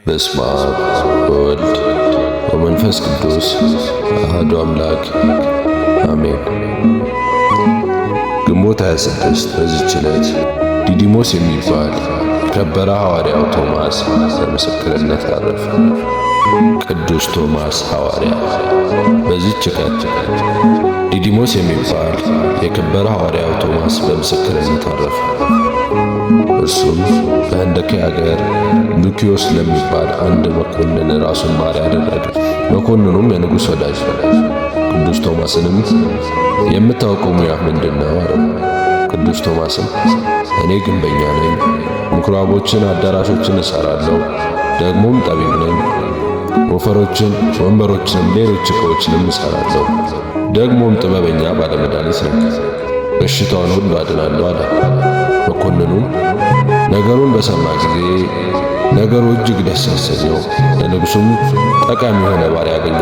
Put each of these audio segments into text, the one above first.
በስመ አብ ወወልድ ወመንፈስ ቅዱስ አሐዱ አምላክ አሜን። ግንቦት 26 በዚህች ዕለት ዲዲሞስ የሚባል የከበረ ሐዋርያው ቶማስ በምስክርነት አረፈ። ቅዱስ ቶማስ ሐዋርያ። በዚህች ቀን ዲዲሞስ የሚባል የከበረ ሐዋርያው ቶማስ በምስክርነት አረፈ። እርሱም በህንደኬ አገር ሉኪዮስ ለሚባል አንድ መኮንን ራሱን ባሪያ አደረገ። መኮንኑም የንጉሥ ወዳጅ ነው። ቅዱስ ቶማስንም የምታውቀው ሙያ ምንድን ነው አለው። ቅዱስ ቶማስም እኔ ግንበኛ ነኝ፣ ምኵራቦችን፣ አዳራሾችን እሠራለሁ፣ ደግሞም ጠቢብ ነኝ፣ ወፈሮችን፣ ወንበሮችንም ሌሎች ዕቃዎችንም እሠራለሁ፣ ደግሞም ጥበበኛ ባለመድኃኒት ነኝ፣ በሽታውን ሁሉ አድናለሁ አለ። መኮንኑም ነገሩን በሰማ ጊዜ ነገሩ እጅግ ደስ አሰኘው፣ ለንጉሡም ጠቃሚ የሆነ ባሪያ አገኘ።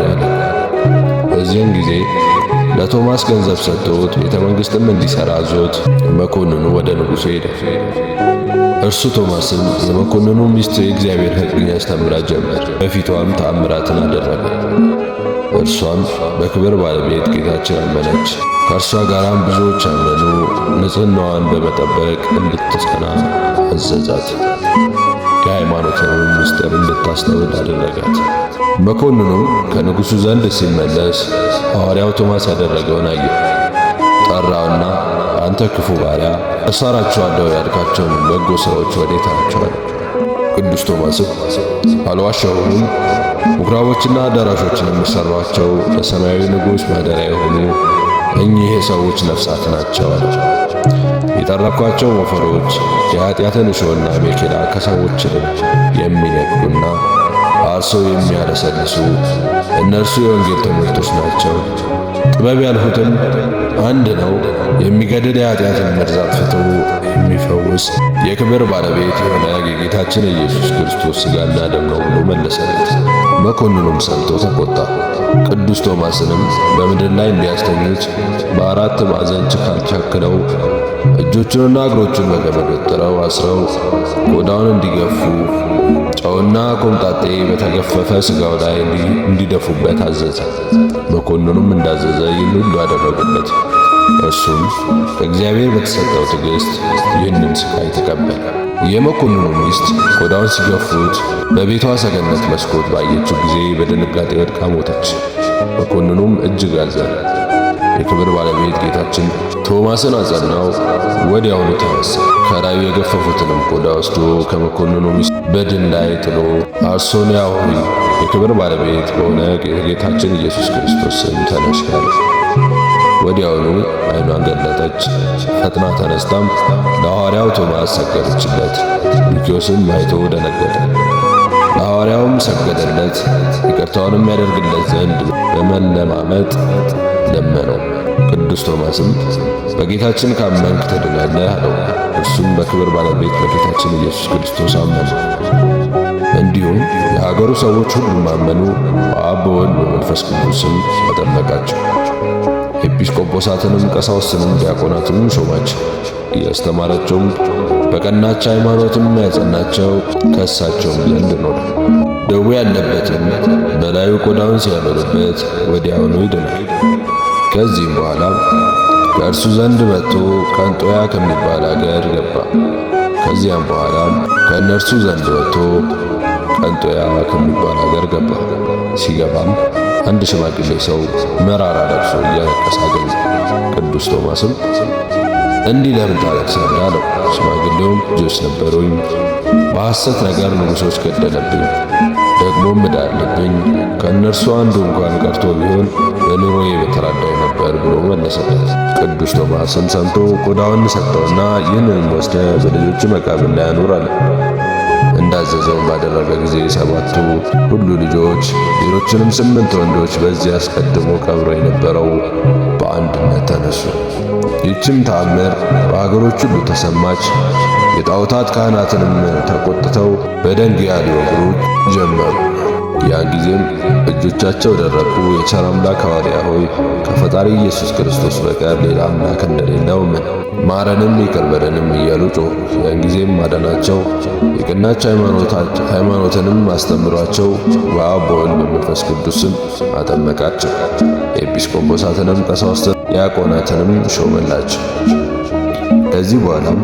በዚያን ጊዜ ለቶማስ ገንዘብ ሰጥቶት ቤተ መንግሥትም እንዲሠራ አዞት መኮንኑ ወደ ንጉሡ ሄደ። እርሱ ቶማስም የመኮንኑ ሚስት የእግዚአብሔር ሕግን ያስተምራት ጀመር። በፊቷም ተአምራትን አደረገ። እርሷም በክብር ባለቤት ጌታችን አመነች። ከእርሷ ጋራም ብዙዎች አመኑ። ንጽሕናዋን በመጠበቅ እንድትጸና አዘዛት። የሃይማኖትንም ምስጢር እንድታስተውል አደረጋት። መኮንኑም ከንጉሡ ዘንድ ሲመለስ ሐዋርያው ቶማስ ያደረገውን አየ። ጠራውና አንተ ክፉ ባሪያ፣ እሠራቸዋለሁ ያልካቸውን በጎ ሥራዎች ወዴት ናቸዋል? ቅዱስ ቶማስም አልዋሸሁም፣ ምኵራቦችና አዳራሾችን የምሠሯቸው ለሰማያዊ ንጉሥ ማደሪያ የሆኑ እኚህ የሰዎች ነፍሳት ናቸው አለ። የጠረኳቸው ወፈሮች የኀጢአትን እሾህና አሜኬላ ከሰዎች የሚነቅሉና አርሰው የሚያለሰልሱ እነርሱ የወንጌል ትምህርቶች ናቸው። ጥበብ ያልሁትም አንድ ነው፣ የሚገድል የኀጢአትን መርዛት ፍቶ የሚፈውስ የክብር ባለቤት የሆነ የጌታችን የኢየሱስ ክርስቶስ ሥጋና ደም ነው ብሎ መለሰለት። መኮንኑም ሰምቶ ተቆጣ። ቅዱስ ቶማስንም በምድር ላይ እንዲያስተኙት በአራት ማዕዘን ችካል ቸክለው እጆቹንና እግሮቹን በገመድ ወጥረው አስረው ቆዳውን እንዲገፉ ጨውና ኮምጣጤ በተገፈፈ ሥጋው ላይ እንዲደፉበት አዘዘ። መኮንኑም እንዳዘዘ ይህን ሁሉ አደረጉበት። እርሱም ከእግዚአብሔር በተሰጠው ትዕግሥት ይህንን ሥቃይ ተቀበለ። የመኮንኑ ሚስት ቆዳውን ሲገፉት በቤቷ ሰገነት መስኮት ባየችው ጊዜ በድንጋጤ ወድቃ ሞተች። መኮንኑም እጅግ አዘነ። የክብር ባለቤት ጌታችን ቶማስን አጸናው። ወዲያውኑ ተነሳ። ከላዩ የገፈፉትንም ቆዳ ወስዶ ከመኮንኑ ሚስት በድን ላይ ጥሎ አርሶንያ ሆይ የክብር ባለቤት በሆነ ጌታችን ኢየሱስ ክርስቶስ ስም ተነሽ አለ። ወዲያውኑ ዓይኗን ገለጠች። ፈጥና ተነስታም ለሐዋርያው ቶማስ ሰገደችለት። ሉኪዮስም አይቶ ደነገጠ። ለሐዋርያውም ሰገደለት። ይቅርታውንም ያደርግለት ዘንድ በመለማመጥ ለመነው። ቅዱስ ቶማስም በጌታችን ካመንክ ትድናለህ አለው። እርሱም በክብር ባለቤት በጌታችን ኢየሱስ ክርስቶስ አመነ። እንዲሁም የሀገሩ ሰዎች ሁሉ አመኑ። በአብ በወልድ በመንፈስ ቅዱስም አጠመቃቸው። ኤጲስቆጶሳትንም ቀሳውስትንም ዲያቆናትንም ሾማቸው። እያስተማራቸውም በቀናች ሃይማኖትም ያጸናቸው ከእሳቸውም ዘንድ ኖረ። ደዌ ያለበትም በላዩ ቆዳውን ሲያኖርበት ወዲያውኑ ይድናል። ከዚህም በኋላ ከእርሱ ዘንድ መጥቶ ቀንጦያ ከሚባል አገር ገባ። ከዚያም በኋላ ከእነርሱ ዘንድ ወጥቶ ቀንጦያ ከሚባል አገር ገባ። ሲገባም አንድ ሽማግሌ ሰው መራራ ለቅሶ እያለቀሰ አገኘ። ቅዱስ ቶማስም እንዲህ ለምን ታለቅሳለህ አለው። ሽማግሌውም ልጆች ነበሩኝ፣ በሐሰት ነገር ንጉሶች ገደለብኝ፣ ደግሞም ዕዳ አለብኝ፣ ከእነርሱ አንዱ እንኳን ቀርቶ ቢሆን በኑሮዬ በተራዳኝ ነበር ብሎ መለሰለት። ቅዱስ ቶማስም ሰምቶ ቆዳውን ሰጠውና ይህንንም ወስደ በልጆቹ መቃብር ላይ አኑር አለ። እንዳዘዘውን ባደረገ ጊዜ ሰባቱ ሁሉ ልጆች ሌሎችንም 8 ወንዶች በዚያ አስቀድሞ ቀብሮ የነበረው በአንድነት ተነሱ። ይህችም ተአምር በአገሮች ሁሉ ተሰማች። የጣዖታት ካህናትንም ተቆጥተው በደንጊያ ሊወግሩ ጀመሩ። ያን ጊዜም እጆቻቸው ደረቁ። የቸር አምላክ ሐዋርያ ሆይ ከፈጣሪ ኢየሱስ ክርስቶስ በቀር ሌላ አምላክ እንደሌለው ምን ማረንም ይቅር በለንም እያሉ ጮኹ። ያን ጊዜም አዳናቸው። የቀናች ሃይማኖትንም አስተምሯቸው በአብ በወልድ በመንፈስ ቅዱስም አጠመቃቸው። ኤጲስቆጶሳትንም ቀሳውስትን ዲያቆናትንም ሾመላቸው። ከዚህ በኋላም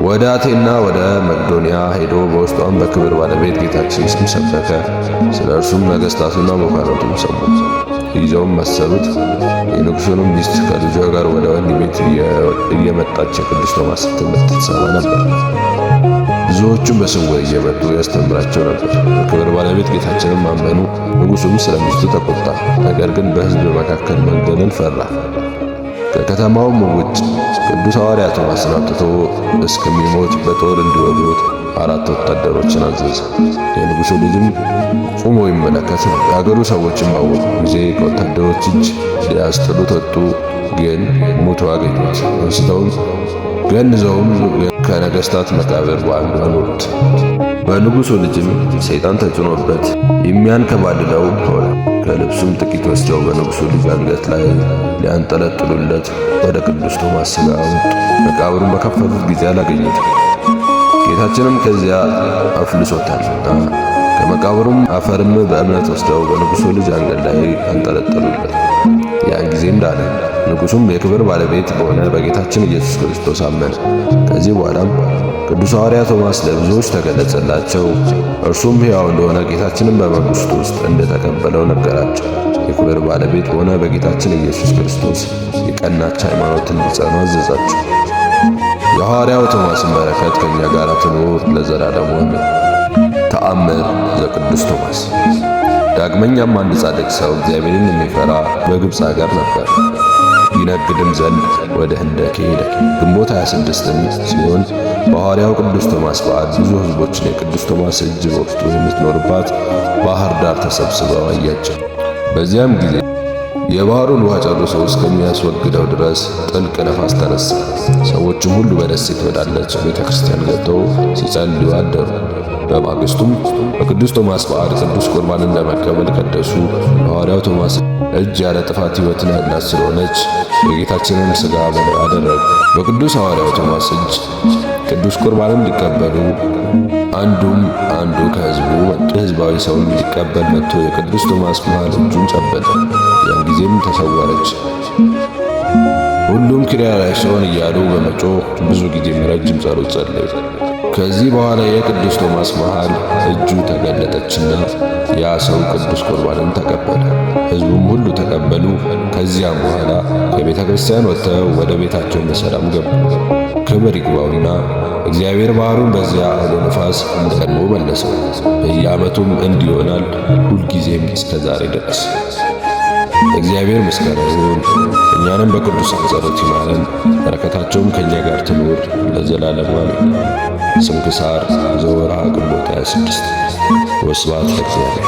ወደ አቴና ወደ መቅዶንያ ሄዶ በውስጧም በክብር ባለቤት ጌታችን ስም ሰበከ። ስለ እርሱም ነገሥታቱና መኳንንቱም ሰሙት። ይዘውም መሰሉት። የንጉሡንም ሚስት ከልጇ ጋር ወደ ወህኒ ቤት እየመጣች የቅዱስ ቶማስ ትምህርት ትሰማ ነበር። ብዙዎቹም በስውር እየመጡ ያስተምራቸው ነበር። በክብር ባለቤት ጌታችንም አመኑ። ንጉሡም ስለ ሚስቱ ተቆጣ። ነገር ግን በሕዝብ መካከል መግደልን ፈራ። ከከተማውም ውጭ ቅዱስ ሐዋርያ ቶማስን አምጥቶ እስከሚሞት በጦር እንዲወጉት 4 ወታደሮችን አዘዘ። የንጉሡ ልጅም ቆሞ ይመለከት ነው። የአገሩ ሰዎችም ባወቁ ጊዜ ከወታደሮች እጅ ሊያስጥሉት ወጡ። ግን ሙቶ አገኙት። አንስተውም ገንዘውም ከነገሥታት መቃብር በአንዱ አኖሩት። በንጉሡ ልጅም ሰይጣን ተጭኖበት የሚያንከባልለው ሆነ። ከልብሱም ጥቂት ወስደው በንጉሡ ልጅ አንገት ላይ ሊያንጠለጥሉለት ወደ ቅዱስ ቶማስ ሥጋ አመጡ። መቃብሩን በከፈቱት ጊዜ አላገኙትም። ጌታችንም ከዚያ አፍልሶታልና ከመቃብሩም አፈርም በእምነት ወስደው በንጉሡ ልጅ አንገት ላይ አንጠለጠሉለት። ያን ጊዜ እንዳለ ንጉሡም የክብር ባለቤት በሆነ በጌታችን ኢየሱስ ክርስቶስ አመነ። ከዚህ በኋላም ቅዱስ ሐዋርያ ቶማስ ለብዙዎች ተገለጸላቸው። እርሱም ሕያው እንደሆነ ጌታችንን በመንግሥቱ ውስጥ እንደተቀበለው ነገራቸው። የክብር ባለቤት በሆነ በጌታችን ኢየሱስ ክርስቶስ የቀናች ሃይማኖትን እንዲጸኑ አዘዛቸው። የሐዋርያው ቶማስን በረከት ከእኛ ጋር ትኑር ለዘላለሙ አሜን። ተአምር ዘቅዱስ ቶማስ። ዳግመኛም አንድ ጻድቅ ሰው እግዚአብሔርን የሚፈራ በግብፅ አገር ነበር። ይነግድም ዘንድ ወደ ህንደኬ ሄደ። ግንቦት 26ም ሲሆን በሐዋርያው ቅዱስ ቶማስ በዓል ብዙ ሕዝቦችን የቅዱስ ቶማስ እጅ በውስጡ የምትኖርባት ባህር ዳር ተሰብስበው አያቸው። በዚያም ጊዜ የባሕሩን ውሃ ጨርሶ እስከሚያስወግደው ድረስ ጥልቅ ነፋስ ተነሳ። ሰዎችም ሁሉ በደሴት ወዳለች ቤተ ክርስቲያን ገብተው ሲጸልዩ አደሩ። በማግስቱም በቅዱስ ቶማስ በዓል ቅዱስ ቁርባንን ለመቀበል ቀደሱ። ሐዋርያው ቶማስ እጅ ያለ ጥፋት ሕይወትን ያላት ስለሆነች የጌታችንን ሥጋ አደረጉ። በቅዱስ ሐዋርያው ቶማስ እጅ ቅዱስ ቁርባንን ሊቀበሉ አንዱ ከሕዝቡ መጡ። ሕዝባዊ ሰውን ሊቀበል መጥቶ የቅዱስ ቶማስ መሃል እጁን ጨበጠ። ያን ጊዜም ተሰወረች። ሁሉም ኪርያላይሶን እያሉ በመጮህ ብዙ ጊዜም ረጅም ጸሎት ጸለዩ። ከዚህ በኋላ የቅዱስ ቶማስ መሃል እጁ ተገለጠችና ያ ሰው ቅዱስ ቁርባንን ተቀበለ። ሕዝቡም ሁሉ ተቀበሉ። ከዚያም በኋላ ከቤተ ክርስቲያን ወጥተው ወደ ቤታቸው በሰላም ገቡ። ክብር ይግባውና እግዚአብሔር ባሕሩን በዚያ አውሎ ነፋስ እንደቀድሞ መለሰው። በየዓመቱም እንዲህ ይሆናል፣ ሁልጊዜም እስከ ዛሬ ድረስ። እግዚአብሔር ምስጋና ይሁን። እኛንም በቅዱሳን ጸሎት ይማረን፣ በረከታቸውም ከእኛ ጋር ትኑር ለዘላለሙ አሜን። ስንክሳር ዘወርኀ ግንቦት 26 ወስብሐት ለእግዚአብሔር።